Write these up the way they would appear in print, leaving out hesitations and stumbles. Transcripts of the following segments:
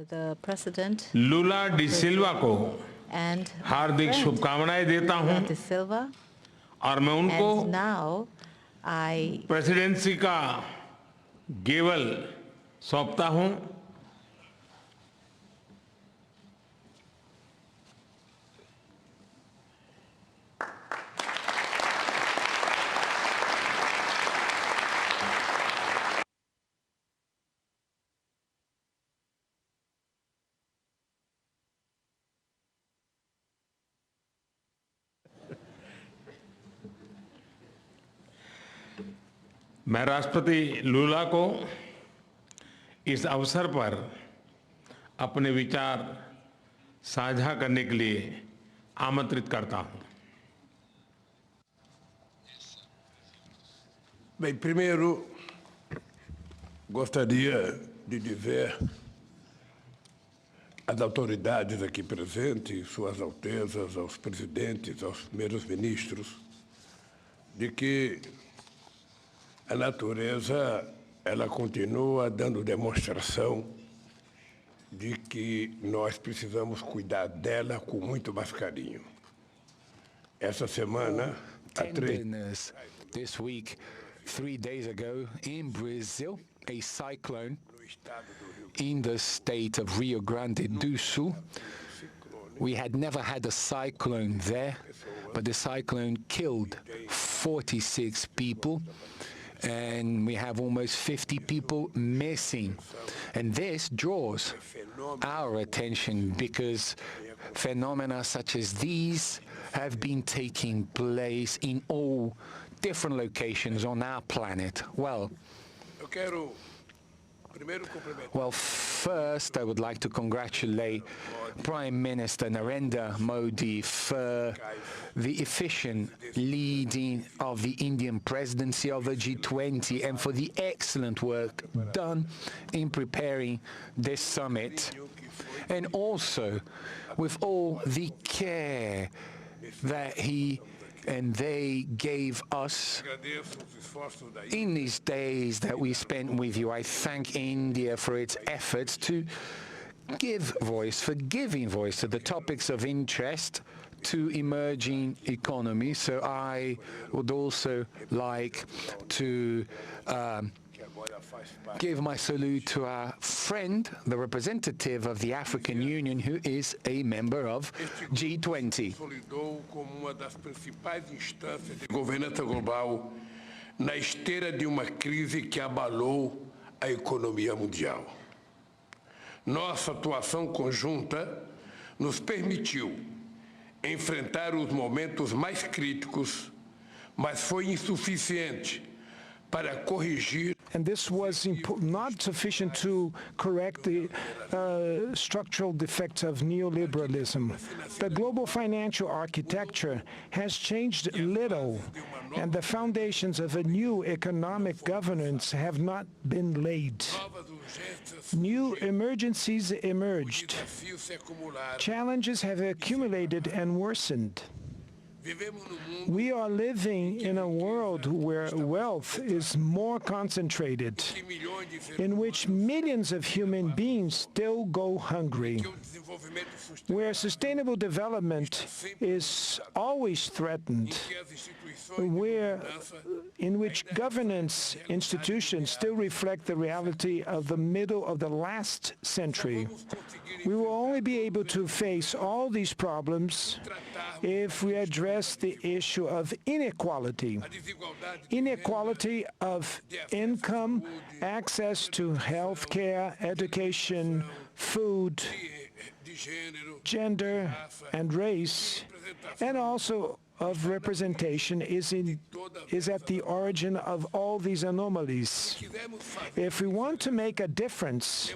the President Lula da सिल्वा को and हार्दिक शुभकामनाएं देता हूं De Silva. और मैं उनको And now I प्रेसिडेंसी का गेवल सौंपता हूं। मैं राष्ट्रपति लूला को इस अवसर पर अपने विचार साझा करने के लिए आमंत्रित करता हूं। Bem, primeiro, gostaria de dizer às autoridades aqui presentes, suas altezas, aos presidentes, aos primeiros ministros, de que a natureza, ela continua dando demonstração de que nós precisamos cuidar dela com muito mais carinho. Essa semana, this week, 3 days ago, in Brazil, a cyclone in the state of Rio Grande do Sul. We had never had a cyclone there, but the cyclone killed 46 people. And we have almost 50 people missing. And this draws our attention because phenomena such as these have been taking place in all different locations on our planet. Well, first I would like to congratulate Prime Minister Narendra Modi for the efficient leading of the Indian presidency of the G20 and for the excellent work done in preparing this summit, and also with all the care that he and they gave us in these days that we spent with you. I thank India for its efforts to give voice, for giving voice to the topics of interest to emerging economies. So I would also like to give my salute to our friend, the representative of the African Union, who is a member of G20. Como uma das principais instâncias de governança global na esteira de uma crise que abalou a economia mundial. Nossa atuação conjunta nos permitiu enfrentar os momentos mais críticos, mas foi insuficiente para corrigir. And this was not sufficient to correct the structural defects of neoliberalism. The global financial architecture has changed little, and the foundations of a new economic governance have not been laid. New emergencies emerged. Challenges have accumulated and worsened. We are living in a world where wealth is more concentrated, in which millions of human beings still go hungry, where sustainable development is always threatened, in which governance institutions still reflect the reality of the middle of the last century. We will only be able to face all these problems if we address the issue of inequality of income, access to health care, education, food, gender, and race, and also of representation is at the origin of all these anomalies. If we want to make a difference,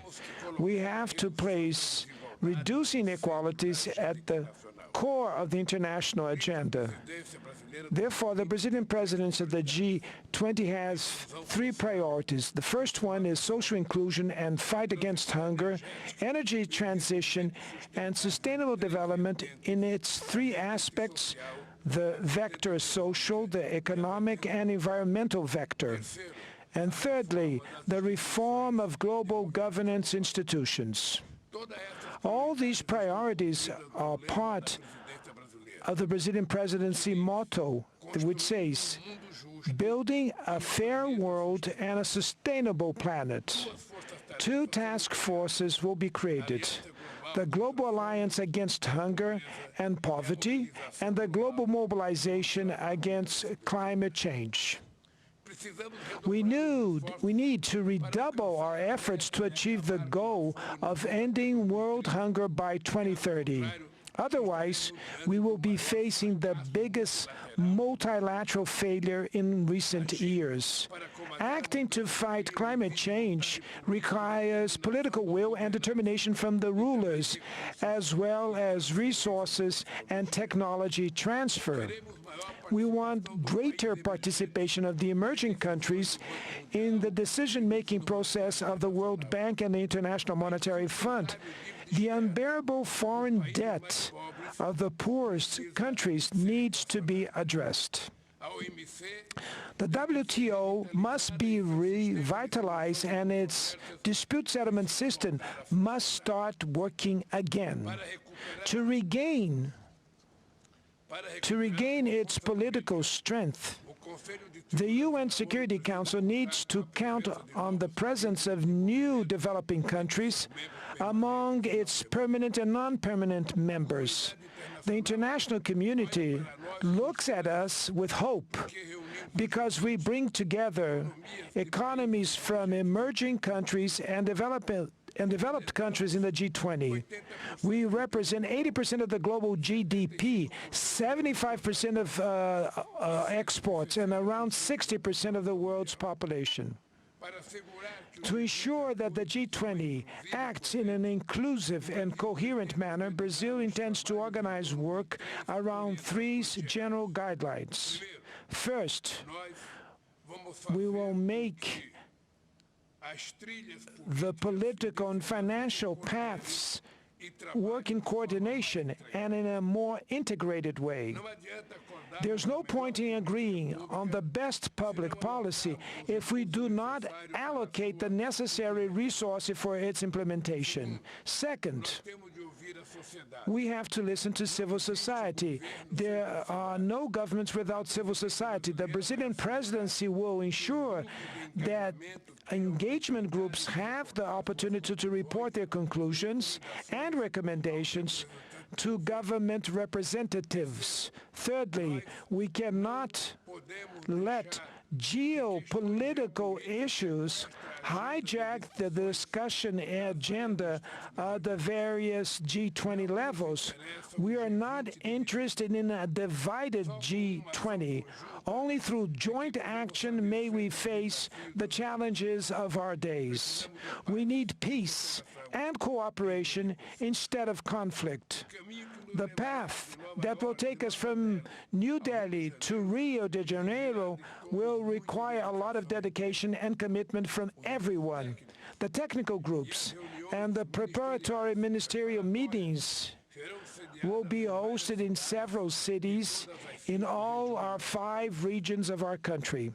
we have to place reducing inequalities at the core of the international agenda. Therefore, the Brazilian presidency of the G20 has 3 priorities. The first one is social inclusion and fight against hunger, energy transition, and sustainable development in its 3 aspects: the vector social, the economic, and environmental vector. And thirdly, the reform of global governance institutions. All these priorities are part of the Brazilian presidency motto, which says, building a fair world and a sustainable planet. Two task forces will be created: the Global Alliance Against Hunger and Poverty and the Global Mobilization Against Climate Change. We need to redouble our efforts to achieve the goal of ending world hunger by 2030. Otherwise, we will be facing the biggest multilateral failure in recent years. Acting to fight climate change requires political will and determination from the rulers, as well as resources and technology transfer. We want greater participation of the emerging countries in the decision-making process of the World Bank and the International Monetary Fund. The unbearable foreign debt of the poorest countries needs to be addressed. The WTO must be revitalized and its dispute settlement system must start working again. To regain its political strength, the UN Security Council needs to count on the presence of new developing countries among its permanent and non-permanent members. The international community looks at us with hope because we bring together economies from emerging countries and developed countries in the G20. We represent 80% of the global GDP, 75% of exports, and around 60% of the world's population. To ensure that the G20 acts in an inclusive and coherent manner, Brazil intends to organize work around three general guidelines. First, we will make the political and financial paths work in coordination and in a more integrated way. There's no point in agreeing on the best public policy if we do not allocate the necessary resources for its implementation. Second, we have to listen to civil society. There are no governments without civil society. The Brazilian presidency will ensure that engagement groups have the opportunity to report their conclusions and recommendations to government representatives. Thirdly, we cannot let geopolitical issues hijack the discussion agenda of the various G20 levels. We are not interested in a divided G20. Only through joint action may we face the challenges of our days. We need peace and cooperation instead of conflict. The path that will take us from New Delhi to Rio de Janeiro will require a lot of dedication and commitment from everyone. The technical groups and the preparatory ministerial meetings will be hosted in several cities in all our 5 regions of our country.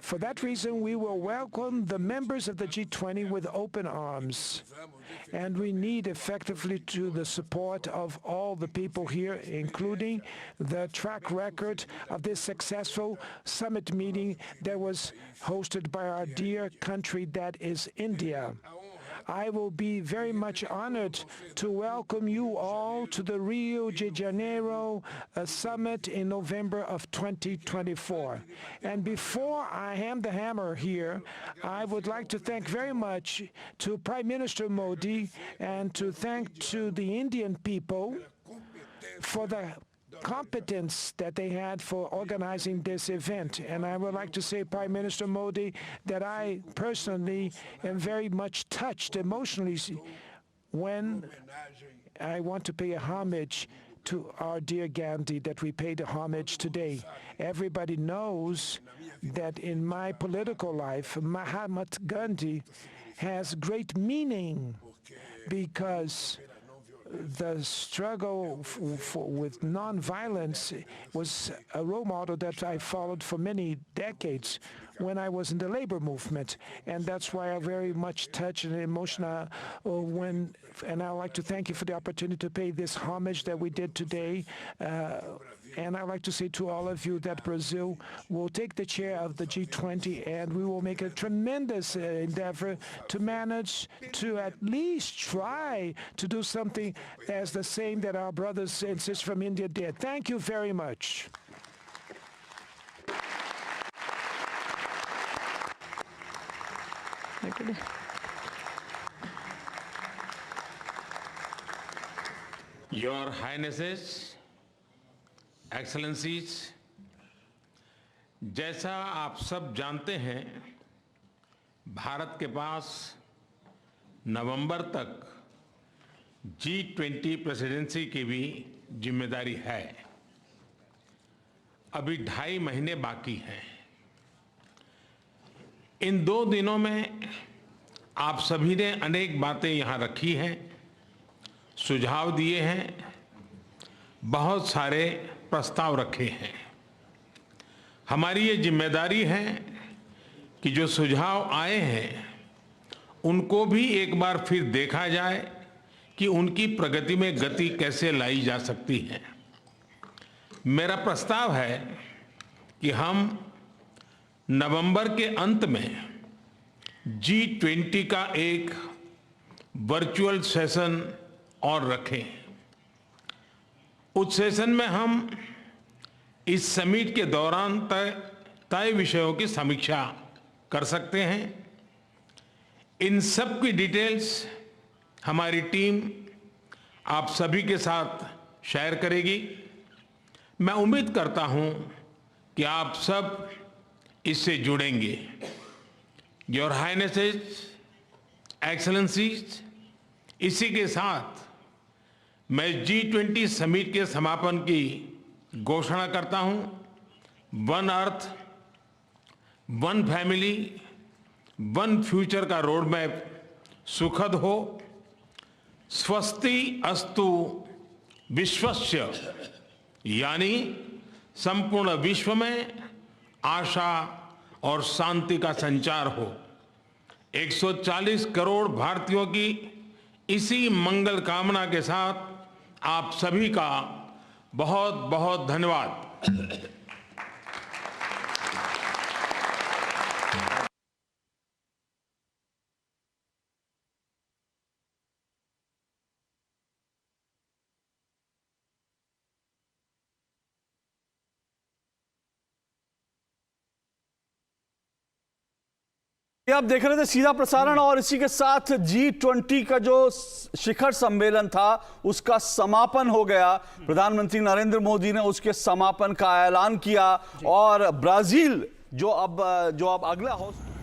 For that reason, we will welcome the members of the G20 with open arms. And we need effectively the support of all the people here, including the track record of this successful summit meeting that was hosted by our dear country, that is India. I will be very much honored to welcome you all to the Rio de Janeiro summit in November of 2024. And before I hand the hammer here, I would like to thank very much to Prime Minister Modi and to thank to the Indian people for the competence that they had for organizing this event. And I would like to say, Prime Minister Modi, that I personally am very much touched emotionally when I want to pay a homage to our dear Gandhi, that we paid a homage today. Everybody knows that in my political life, Mahatma Gandhi has great meaning because the struggle with nonviolence was a role model that I followed for many decades. when I was in the labor movement. And that's why I'm very much touched and emotional and I'd like to thank you for the opportunity to pay this homage that we did today. And I'd like to say to all of you that Brazil will take the chair of the G20 and we will make a tremendous endeavor to manage to at least try to do something as the same that our brothers and sisters from India did. Thank you very much. Your Highnesses, Excellencies, जैसा आप सब जानते हैं, भारत के पास नवंबर तक G20 presidency की भी जिम्मेदारी है। अभी 2.5 महीने बाकी हैं। इन 2 दिनों में आप सभी ने अनेक बातें यहाँ रखी हैं, सुझाव दिए हैं, बहुत सारे प्रस्ताव रखे हैं। हमारी ये जिम्मेदारी है कि जो सुझाव आए हैं उनको भी एक बार फिर देखा जाए कि उनकी प्रगति में गति कैसे लाई जा सकती है। मेरा प्रस्ताव है कि हम नवंबर के अंत में G20 का एक वर्चुअल सेशन और रखें। उस सेशन में हम इस समिट के दौरान तय विषयों की समीक्षा कर सकते हैं। इन सब की डिटेल्स हमारी टीम आप सभी के साथ शेयर करेगी। मैं उम्मीद करता हूं कि आप सब इससे जुड़ेंगे। योर हाइनेसेस, एक्सेलेंसीज, इसी के साथ मैं G20 समिट के समापन की घोषणा करता हूं। One earth, one family, one future का रोड मैप सुखद हो। स्वस्ति अस्तु विश्वस्य, यानी संपूर्ण विश्व में आशा और शांति का संचार हो। 140 करोड़ भारतीयों की इसी मंगल कामना के साथ आप सभी का बहुत बहुत धन्यवाद। ये आप देख रहे थे सीधा प्रसारण, और इसी के साथ G20 का जो शिखर सम्मेलन था उसका समापन हो गया। प्रधानमंत्री नरेंद्र मोदी ने उसके समापन का ऐलान किया और ब्राजील जो अब अगला होस्ट